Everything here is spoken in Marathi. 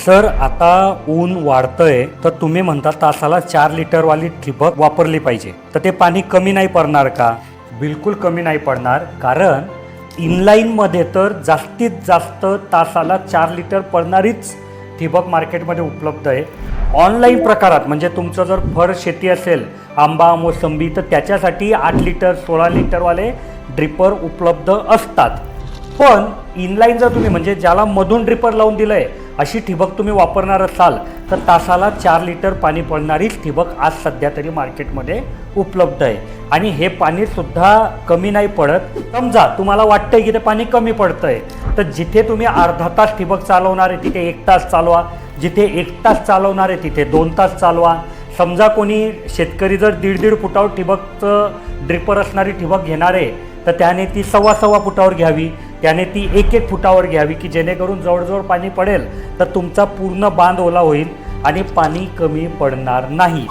सर आता ऊन वाढतंय तर तुम्ही म्हणता तासाला 4 लिटरवाली ठिबक वापरली पाहिजे, तर ते पाणी कमी नाही पडणार का? बिलकुल कमी नाही पडणार, कारण इनलाईनमध्ये तर जास्तीत जास्त तासाला 4 लिटर पडणारीच ठिबक मार्केटमध्ये उपलब्ध आहे. ऑनलाईन प्रकारात म्हणजे तुमचं जर फळ शेती असेल, आंबा मोसंबी, तर त्याच्यासाठी 8 लिटर 16 लिटरवाले ड्रिपर उपलब्ध असतात. पण इनलाईन जर तुम्ही म्हणजे ज्याला मधून ड्रिपर लावून दिलं आहे अशी ठिबक तुम्ही वापरणार असाल तर तासाला 4 लिटर पाणी पडणारीच ठिबक आज सध्या तरी मार्केटमध्ये उपलब्ध आहे. आणि हे पाणीसुद्धा कमी नाही पडत. समजा तुम्हाला वाटतंय की ते पाणी कमी पडतं आहे, तर जिथे तुम्ही अर्धा तास ठिबक चालवणार आहे तिथे 1 तास चालवा, जिथे 1 तास चालवणार आहे तिथे 2 तास चालवा. समजा कोणी शेतकरी जर 1.5 फुटावर ठिबकचं ड्रिपर असणारी ठिबक घेणार आहे तर त्याने ती 1.25 फुटावर घ्यावी, त्याने ती 1 फुटावर घ्यावी, की जेणेकरून जवळजवळ पाणी पडेल तर तुमचा पूर्ण बांध ओला होईल आणि पाणी कमी पडणार नाही.